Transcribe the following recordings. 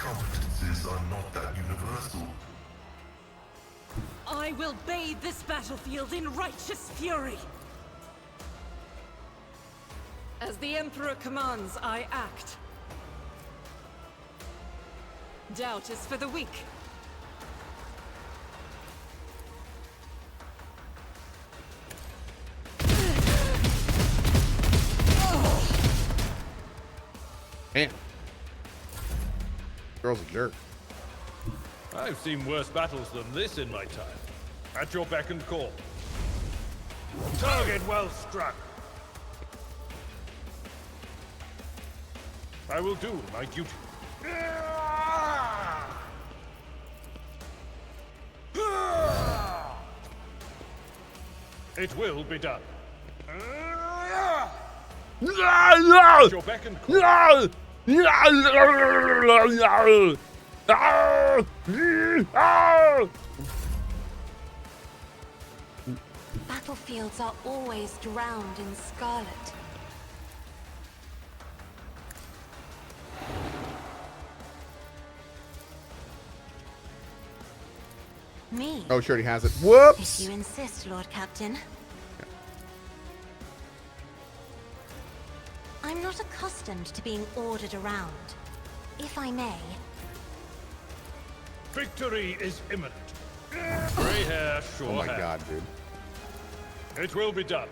competences are not that universal. I will bathe this battlefield in righteous fury. As the Emperor commands, I act. Doubt is for the weak. Damn. Girl's a jerk. I've seen worse battles than this in my time. At your beck and call. Target well struck. I will do my duty. It will be done. At your beck and call. Battlefields are always drowned in scarlet. Me? Oh, she already has it. Whoops! If you insist, Lord Captain. I'm not accustomed to being ordered around. If I may. Victory is imminent. Gray hair, sure. Oh my hand. god, dude. It will be done.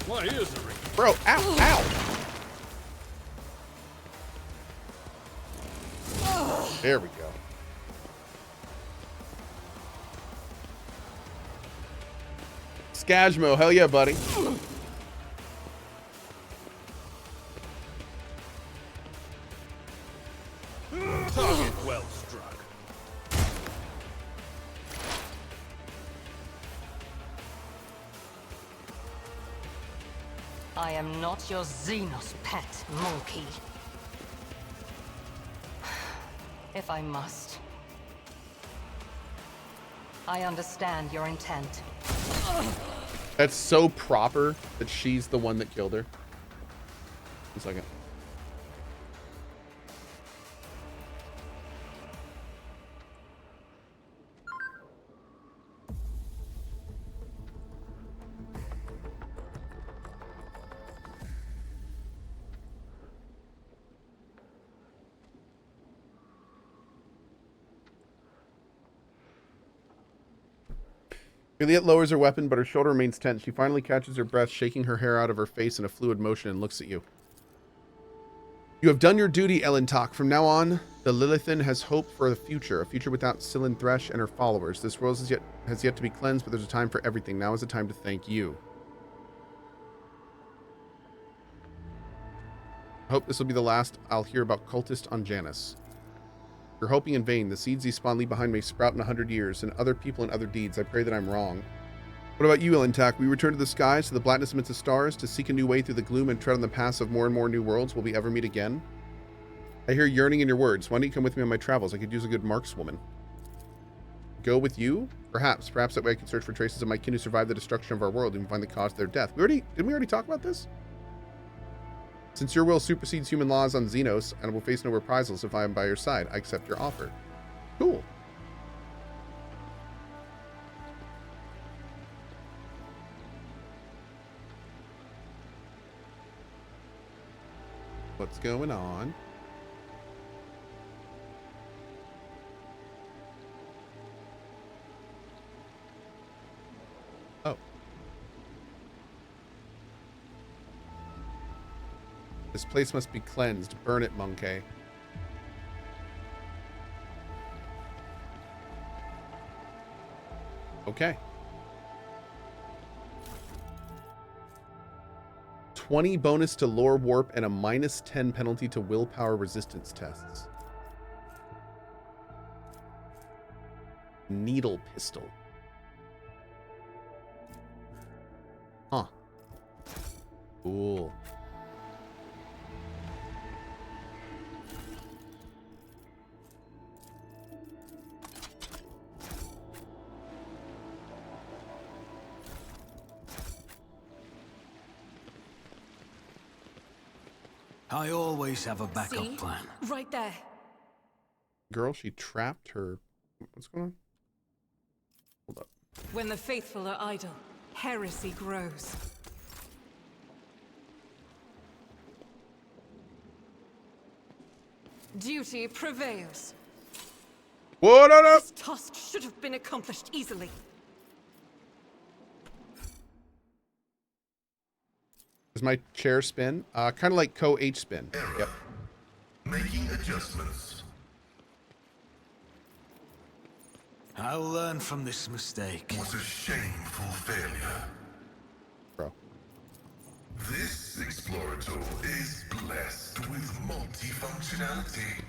My ears are ringing. Bro, ow, ow! There we go. Skajmo, hell yeah, buddy. Target well struck. I am not your Xenos pet, monkey. If I must. I understand your intent. That's so proper that she's the one that killed her. 1 second. Juliet lowers her weapon, but her shoulder remains tense. She finally catches her breath, shaking her hair out of her face in a fluid motion, and looks at you. You have done your duty, Elentak. From now on, the Lilithan has hope for the future, a future without Sylvan Thresh and her followers. This world has yet to be cleansed, but there's a time for everything. Now is the time to thank you. I hope this will be the last I'll hear about cultists on Janus. You're hoping in vain. The seeds you spawn leave behind may sprout in 100 years, and other people and other deeds. I pray that I'm wrong. What about you, Elentak? We return to the skies, to the blackness amidst the stars, to seek a new way through the gloom and tread on the paths of more and more new worlds. Will we ever meet again? I hear yearning in your words. Why don't you come with me on my travels? I could use a good markswoman. Go with you? Perhaps. Perhaps that way I can search for traces of my kin who survived the destruction of our world and find the cause of their death. Didn't we already talk about this? Since your will supersedes human laws on Xenos and will face no reprisals if I am by your side, I accept your offer. Cool. What's going on? Oh. This place must be cleansed. Burn it, monkey. Okay. 20 bonus to lore warp and a -10 penalty to willpower resistance tests. Needle pistol. Huh. Cool. I always have a backup See? plan. Right there. Girl, she trapped her. What's going on? Hold up. When the faithful are idle, heresy grows. Duty prevails. What up? This task should have been accomplished easily. Does my chair spin? Kind of like Cohh spin. Error. Yep. Making adjustments. I'll learn from this mistake. Was a shameful failure. Bro. This Explorator is blessed with multifunctionality.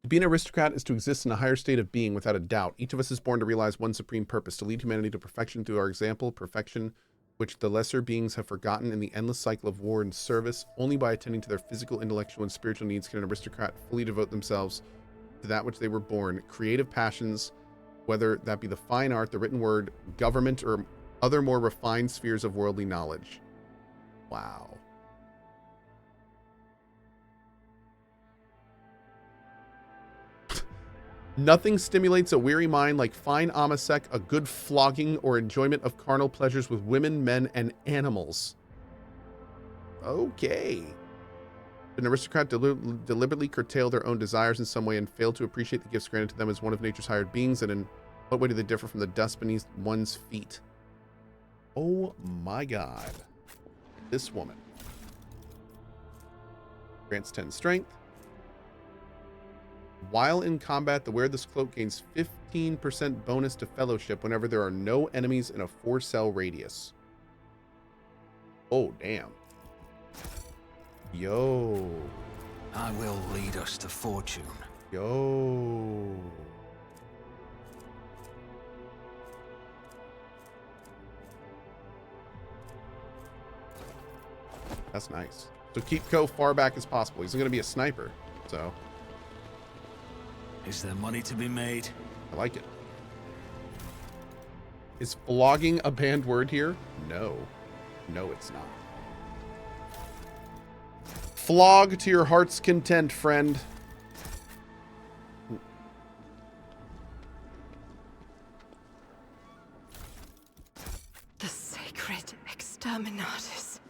To be an aristocrat is to exist in a higher state of being without a doubt. Each of us is born to realize one supreme purpose, to lead humanity to perfection through our example, perfection which the lesser beings have forgotten in the endless cycle of war and service. Only by attending to their physical, intellectual, and spiritual needs can an aristocrat fully devote themselves to that which they were born. Creative passions, whether that be the fine art, the written word, government, or other more refined spheres of worldly knowledge. Wow. Nothing stimulates a weary mind like fine amasek, a good flogging, or enjoyment of carnal pleasures with women, men, and animals. Okay. An aristocrat deliberately curtail their own desires in some way and fail to appreciate the gifts granted to them as one of nature's hired beings, and in what way do they differ from the dust beneath one's feet? Oh my god. This woman. Grants 10 strength. While in combat, the wearer of this cloak gains 15% bonus to fellowship whenever there are no enemies in a 4-cell radius. Oh, damn. Yo. I will lead us to fortune. Yo. That's nice. So keep Cohh far back as possible. He's going to be a sniper, so Is there money to be made? I like it. Is flogging a banned word here? No. No, it's not. Flog to your heart's content, friend. The sacred exterminatus.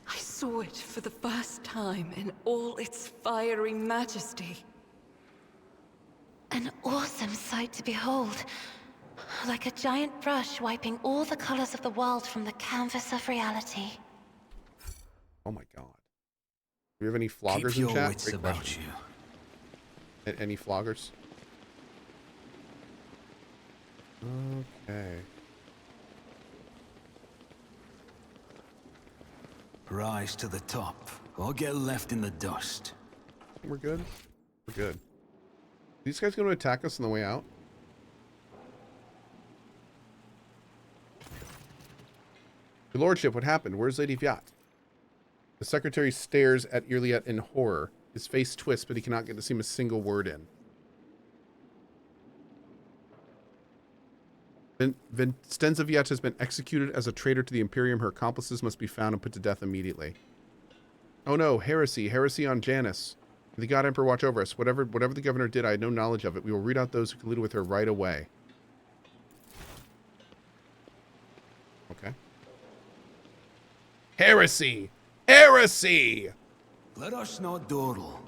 I saw it for the first time in all its fiery majesty. An awesome sight to behold. Like a giant brush wiping all the colors of the world from the canvas of reality. Oh my god. Do we have any floggers Keep your in chat? wits Great about question. you. Any floggers? Okay. Rise to the top, or get left in the dust. We're good? We're good. These guys going to attack us on the way out? Your lordship, what happened? Where's Lady Viat? The secretary stares at Irliet in horror. His face twists, but he cannot get to seem a single word in. Vincenza Viat has been executed as a traitor to the Imperium. Her accomplices must be found and put to death immediately. Oh no, heresy. Heresy on Janus. The God Emperor watch over us. Whatever the governor did, I had no knowledge of it. We will root out those who colluded with her right away. Okay. Heresy! Heresy! Let us not dawdle.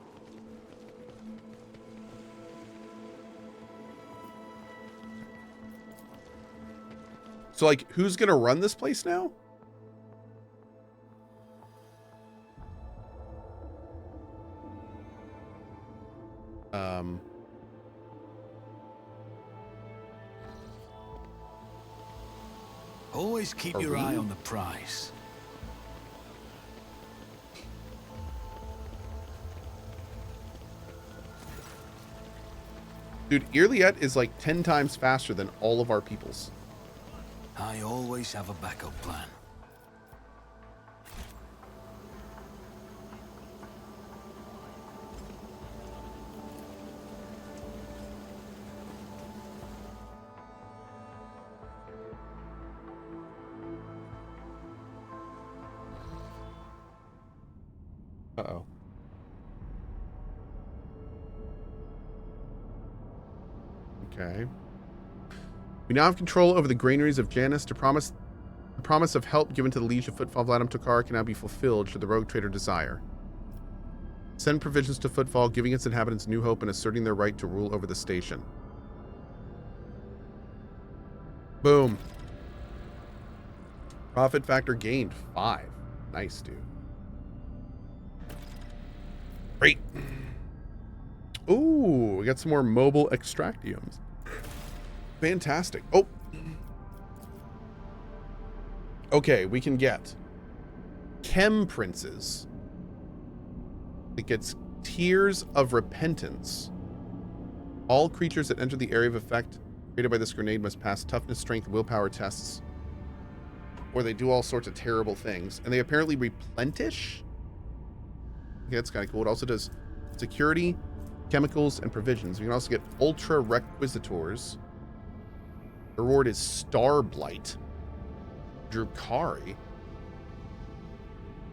So, like, who's gonna run this place now? Always keep your eye on the prize. Dude, Irliet is like 10 times faster than all of our peoples. I always have a backup plan. Uh-oh. Okay. We now have control over the granaries of Janus. The promise of help given to the Liege of Footfall Vladimir Tokarr can now be fulfilled should the rogue trader desire. Send provisions to Footfall, giving its inhabitants new hope and asserting their right to rule over the station. Boom. Profit factor gained 5. Nice, dude. Great. Ooh, we got some more mobile extractiums. Fantastic. Oh. Okay, we can get Chem Princes. It gets Tears of Repentance. All creatures that enter the area of effect created by this grenade must pass toughness, strength, willpower tests, or they do all sorts of terrible things. And they apparently replenish? Okay, that's kind of cool. It also does security, chemicals, and provisions. We can also get Ultra Requisitors. The reward is Starblight. Drukari.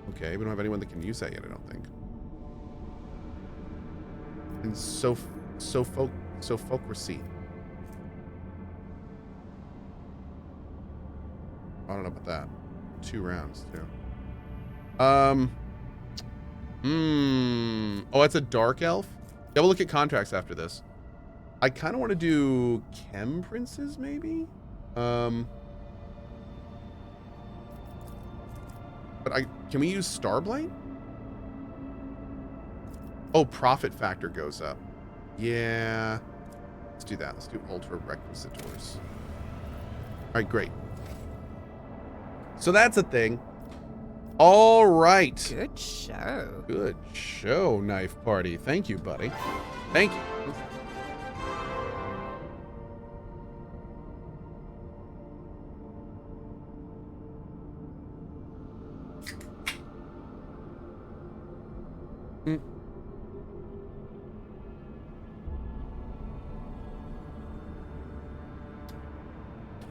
Okay, we don't have anyone that can use that yet, I don't think. And Sophocracy. I don't know about that. 2 rounds, too. Oh, that's a Dark Elf? Yeah, we'll look at contracts after this. I kind of want to do Chem Princes, maybe? But can we use Starblight? Oh, profit factor goes up. Yeah. Let's do that. Let's do Ultra Requisitors. All right, great. So that's a thing. All right. Good show. Good show, Knife Party. Thank you, buddy. Thank you.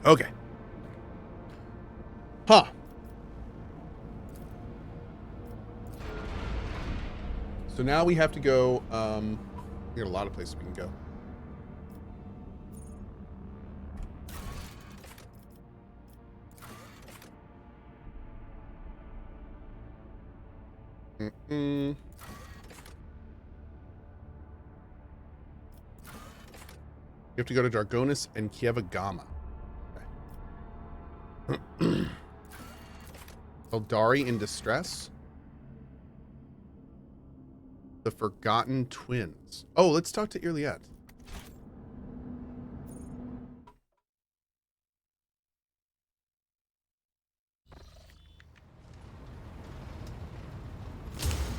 Okay. Huh. So now we have to go, we got a lot of places we can go. You have to go to Dargonis and Kievagama. Okay. Eldari in Distress. The Forgotten Twins. Oh, let's talk to Irliet.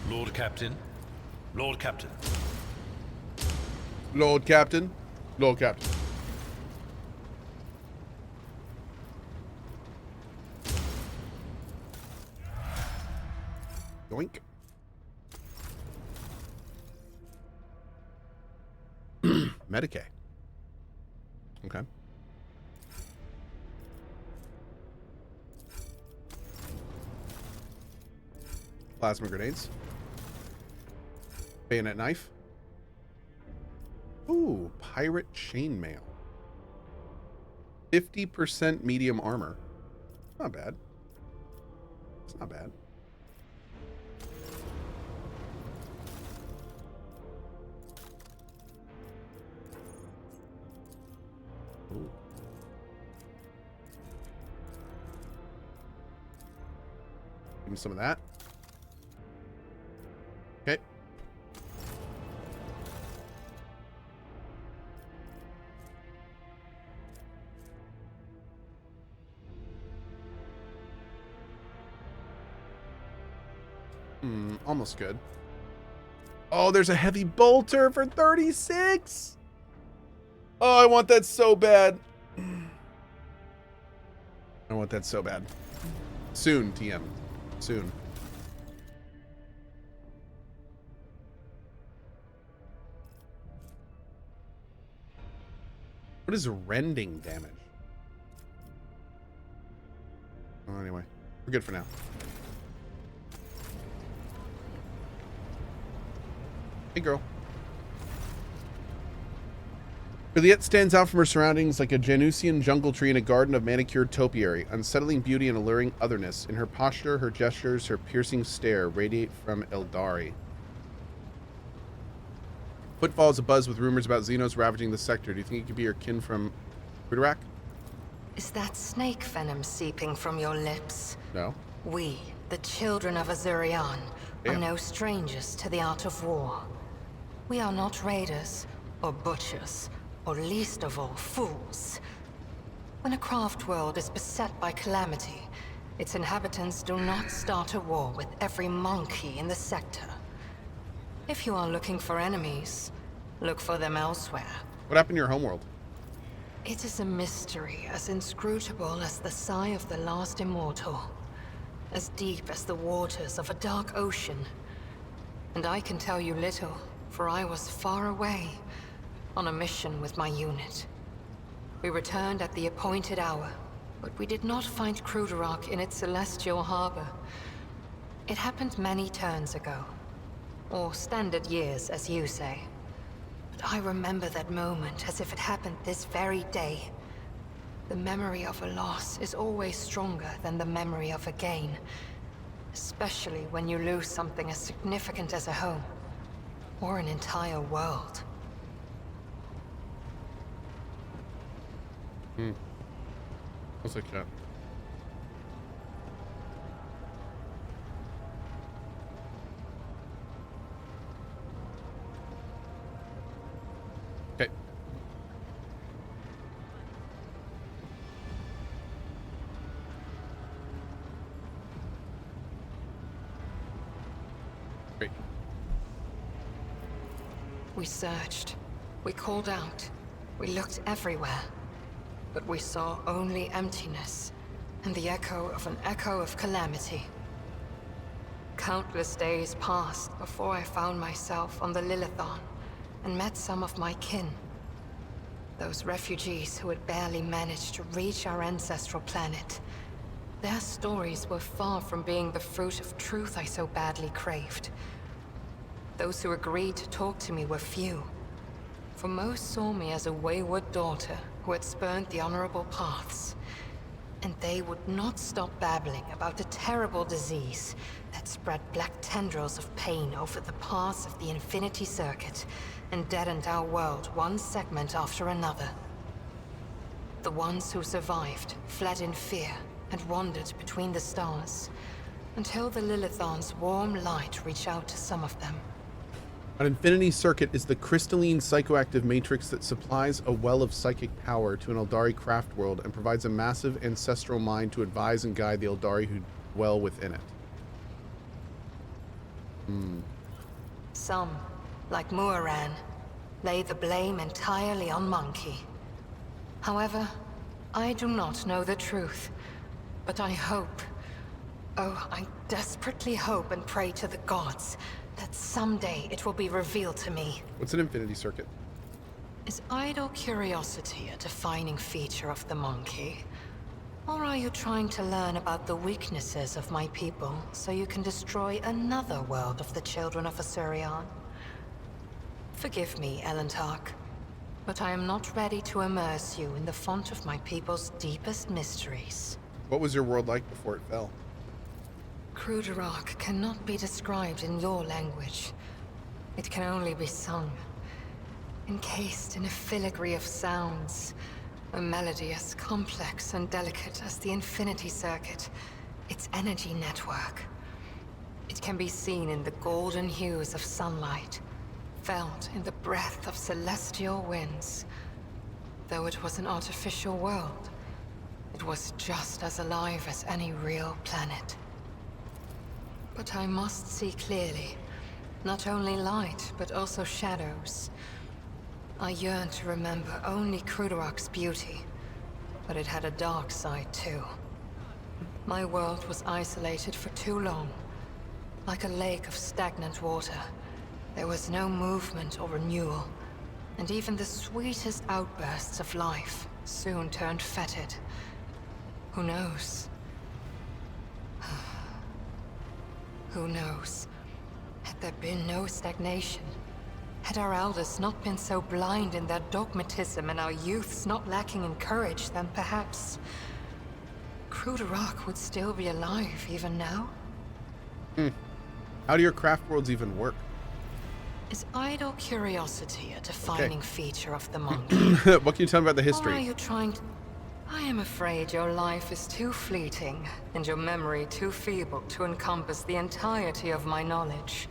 Lord Captain. Lord Captain. Lord Captain. Lord Captain. Yoink. Medicaid. Okay. Plasma grenades. Bayonet knife. Ooh, pirate chainmail. 50% medium armor. Not bad. It's not bad. Ooh. Give me some of that. Okay. Almost good. Oh, there's a heavy bolter for 36. Oh, I want that so bad. I want that so bad. Soon, TM. Soon. What is rending damage? Oh, anyway, we're good for now. Hey, girl. Juliet stands out from her surroundings like a Janusian jungle tree in a garden of manicured topiary, unsettling beauty and alluring otherness. In her posture, her gestures, her piercing stare radiate from Eldari. Footfall is abuzz with rumors about Xenos ravaging the sector. Do you think it could be your kin from Rudarak? Is that snake venom seeping from your lips? No. We, the children of Azurian, are Damn. no strangers to the art of war. We are not raiders, or butchers, or least of all, fools. When a craft world is beset by calamity, its inhabitants do not start a war with every monkey in the sector. If you are looking for enemies, look for them elsewhere. What happened to your homeworld? It is a mystery as inscrutable as the sigh of the last immortal. As deep as the waters of a dark ocean. And I can tell you little, for I was far away, on a mission with my unit. We returned at the appointed hour, but we did not find Kruderok in its celestial harbor. It happened many turns ago. Or standard years, as you say. But I remember that moment as if it happened this very day. The memory of a loss is always stronger than the memory of a gain. Especially when you lose something as significant as a home. Or an entire world. Looks like that. Okay. Great. We searched. We called out. We looked everywhere. But we saw only emptiness, and the echo of calamity. Countless days passed before I found myself on the Lilithon, and met some of my kin. Those refugees who had barely managed to reach our ancestral planet. Their stories were far from being the fruit of truth I so badly craved. Those who agreed to talk to me were few, for most saw me as a wayward daughter who had spurned the honorable paths. And they would not stop babbling about the terrible disease that spread black tendrils of pain over the paths of the Infinity Circuit and deadened our world one segment after another. The ones who survived fled in fear and wandered between the stars, until the Lilithon's warm light reached out to some of them. An Infinity Circuit is the crystalline psychoactive matrix that supplies a well of psychic power to an Eldari craft world and provides a massive ancestral mind to advise and guide the Eldari who dwell within it. Some, like Muaran, lay the blame entirely on Monkey. However, I do not know the truth, but I hope, oh, I desperately hope and pray to the gods that someday it will be revealed to me. What's an Infinity Circuit? Is idle curiosity a defining feature of the Monkey? Or are you trying to learn about the weaknesses of my people so you can destroy another world of the children of Azurian? Forgive me, Elentark, but I am not ready to immerse you in the font of my people's deepest mysteries. What was your world like before it fell? Kruderok cannot be described in your language. It can only be sung. Encased in a filigree of sounds. A melody as complex and delicate as the Infinity Circuit. Its energy network. It can be seen in the golden hues of sunlight. Felt in the breath of celestial winds. Though it was an artificial world, it was just as alive as any real planet. But I must see clearly. Not only light, but also shadows. I yearn to remember only Kruderok's beauty, but it had a dark side too. My world was isolated for too long. Like a lake of stagnant water. There was no movement or renewal, and even the sweetest outbursts of life soon turned fetid. Who knows? Who knows? Had there been no stagnation, Had our elders not been so blind in their dogmatism and our youths not lacking in courage, then perhaps CohhCarnage would still be alive even now? How do your craft worlds even work? Is idle curiosity a defining feature of the monk? What can you tell me about the Or history? are you trying to... I am afraid your life is too fleeting, and your memory too feeble to encompass the entirety of my knowledge.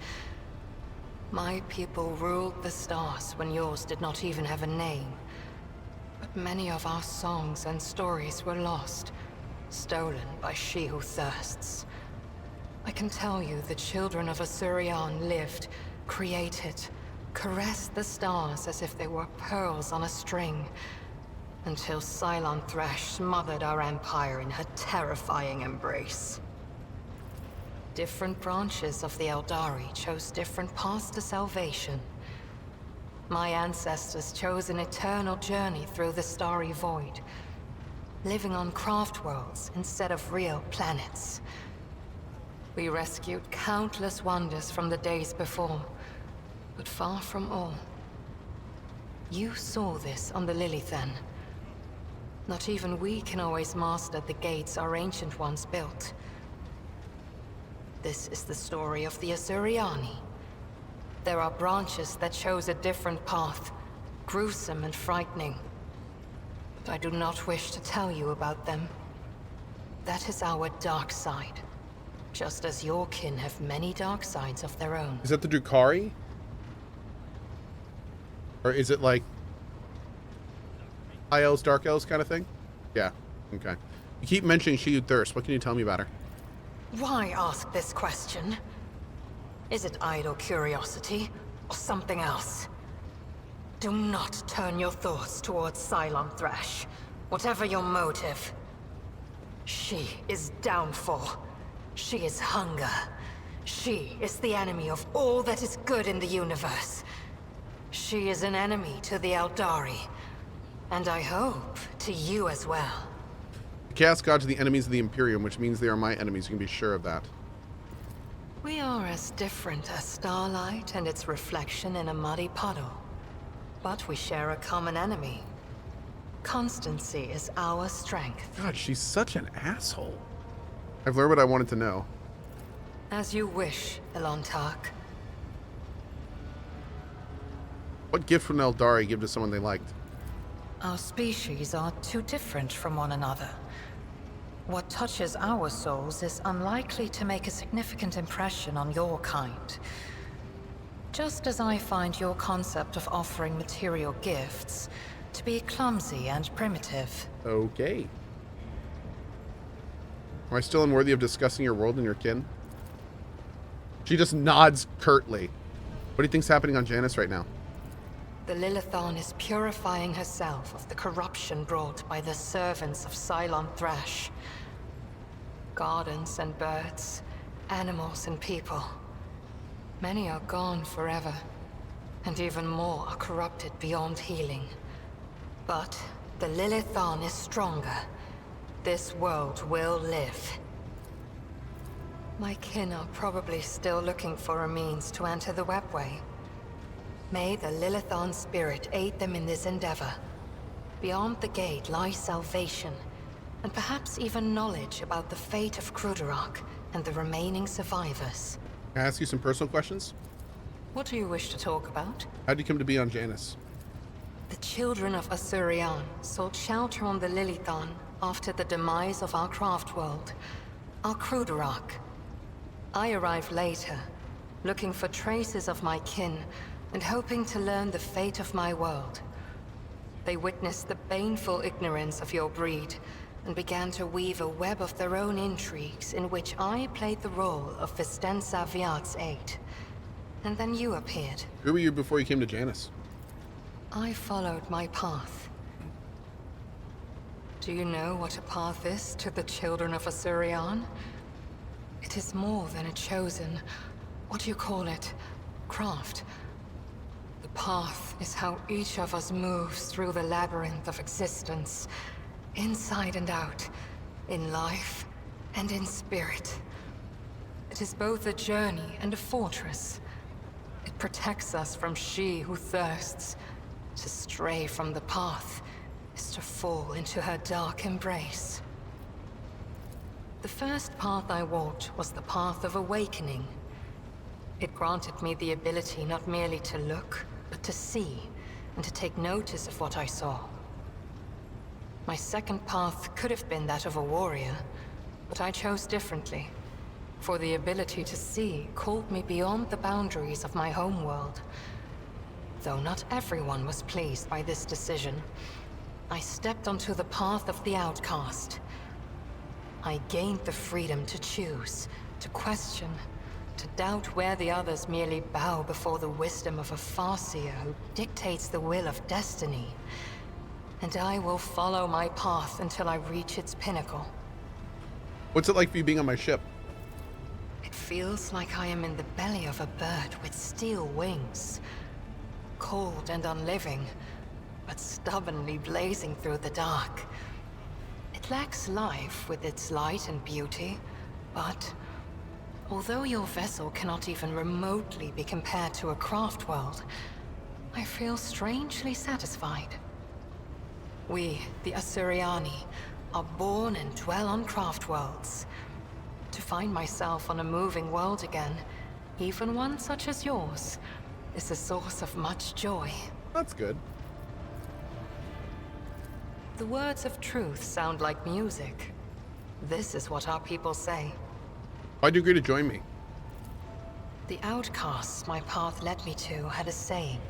My people ruled the stars when yours did not even have a name. But many of our songs and stories were lost, stolen by she who thirsts. I can tell you the children of Asurion lived, created, caressed the stars as if they were pearls on a string, until Cylon Thresh smothered our empire in her terrifying embrace. Different branches of the Eldari chose different paths to salvation. My ancestors chose an eternal journey through the starry void, living on craft worlds instead of real planets. We rescued countless wonders from the days before, but far from all. You saw this on the Lilithan. Not even we can always master the gates our ancient ones built. This is the story of the Asuriani. There are branches that chose a different path, gruesome and frightening. But I do not wish to tell you about them. That is our dark side. Just as your kin have many dark sides of their own. Is that the Drukhari? Or is it like High Elves, Dark Elves kind of thing? Yeah, okay. You keep mentioning She Who Thirsts. What can you tell me about her? Why ask this question? Is it idle curiosity, or something else? Do not turn your thoughts towards Cylon Thresh, whatever your motive. She is downfall. She is hunger. She is the enemy of all that is good in the universe. She is an enemy to the Eldari, and I hope to you as well. The Chaos Gods are the enemies of the Imperium, which means they are my enemies. You can be sure of that. We are as different as starlight and its reflection in a muddy puddle. But we share a common enemy. Constancy is our strength. God, she's such an asshole. I've learned what I wanted to know. As you wish, Elontark. What gift from Eldari give to someone they liked? Our species are too different from one another. What touches our souls is unlikely to make a significant impression on your kind. Just as I find your concept of offering material gifts to be clumsy and primitive. Okay. Am I still unworthy of discussing your world and your kin? She just nods curtly. What do you think's happening on Janus right now? The Lilithan is purifying herself of the corruption brought by the servants of Cylon Thresh. Gardens and birds, animals and people. Many are gone forever, and even more are corrupted beyond healing. But the Lilithan is stronger. This world will live. My kin are probably still looking for a means to enter the webway. May the Lilithan spirit aid them in this endeavor. Beyond the gate lies salvation, and perhaps even knowledge about the fate of CohhCarnage and the remaining survivors. Can I ask you some personal questions? What do you wish to talk about? How did you come to be on Janus? The children of Asurion sought shelter on the Lilithan after the demise of our craft world, our CohhCarnage. I arrived later, looking for traces of my kin and hoping to learn the fate of my world. They witnessed the baneful ignorance of your breed and began to weave a web of their own intrigues in which I played the role of Vistenza Viat's aide. And then you appeared. Who were you before you came to Janus? I followed my path. Do you know what a path is to the children of Asurion? It is more than a chosen, what do you call it, craft. The path is how each of us moves through the labyrinth of existence, inside and out, in life and in spirit. It is both a journey and a fortress. It protects us from she who thirsts. To stray from the path is to fall into her dark embrace. The first path I walked was the path of awakening. It granted me the ability not merely to look, but to see, and to take notice of what I saw. My second path could have been that of a warrior, but I chose differently. For the ability to see called me beyond the boundaries of my homeworld. Though not everyone was pleased by this decision, I stepped onto the path of the outcast. I gained the freedom to choose, to question, to doubt where the others merely bow before the wisdom of a farseer who dictates the will of destiny. And I will follow my path until I reach its pinnacle. What's it like for you being on my ship? It feels like I am in the belly of a bird with steel wings. Cold and unliving, but stubbornly blazing through the dark. It lacks life with its light and beauty, but although your vessel cannot even remotely be compared to a craft world, I feel strangely satisfied. We, the Asuriani, are born and dwell on craft worlds. To find myself on a moving world again, even one such as yours, is a source of much joy. That's good. The words of truth sound like music. This is what our people say. Why'd you agree to join me? The outcasts my path led me to had a saying.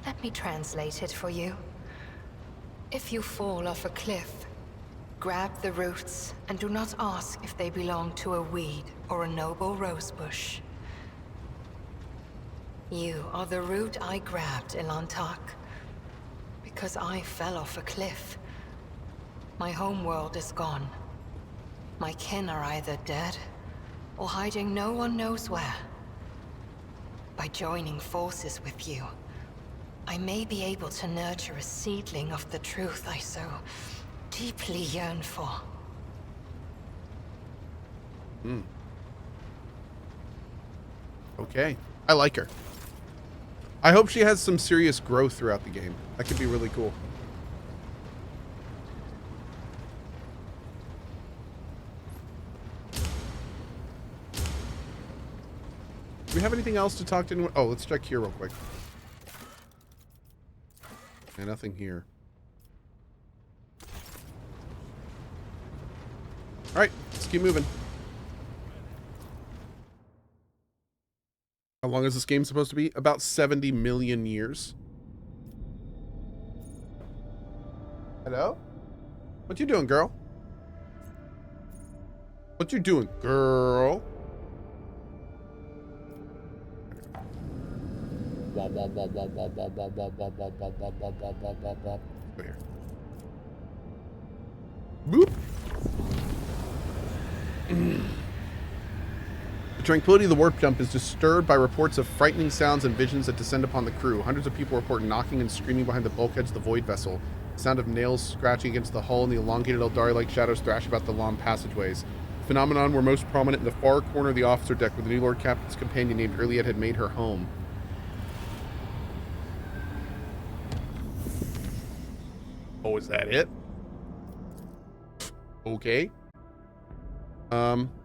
Let me translate it for you. If you fall off a cliff, grab the roots and do not ask if they belong to a weed or a noble rosebush. You are the root I grabbed, Ilantak. Because I fell off a cliff. My homeworld is gone. My kin are either dead or hiding no one knows where. By joining forces with you, I may be able to nurture a seedling of the truth I so deeply yearn for. Okay. I like her. I hope she has some serious growth throughout the game. That could be really cool. Do we have anything else to talk to anyone? Oh, let's check here real quick. Yeah, nothing here. All right, let's keep moving. How long is this game supposed to be? About 70 million years. Hello? What you doing, girl? What you doing, girl? Here. Boop. The tranquility of the warp jump is disturbed by reports of frightening sounds and visions that descend upon the crew. Hundreds of people report knocking and screaming behind the bulkheads of the void vessel. The sound of nails scratching against the hull and the elongated Eldari-like shadows thrash about the long passageways. The phenomenon were most prominent in the far corner of the officer deck where the new Lord Captain's companion named Erliet had made her home. Oh, is that it? Okay.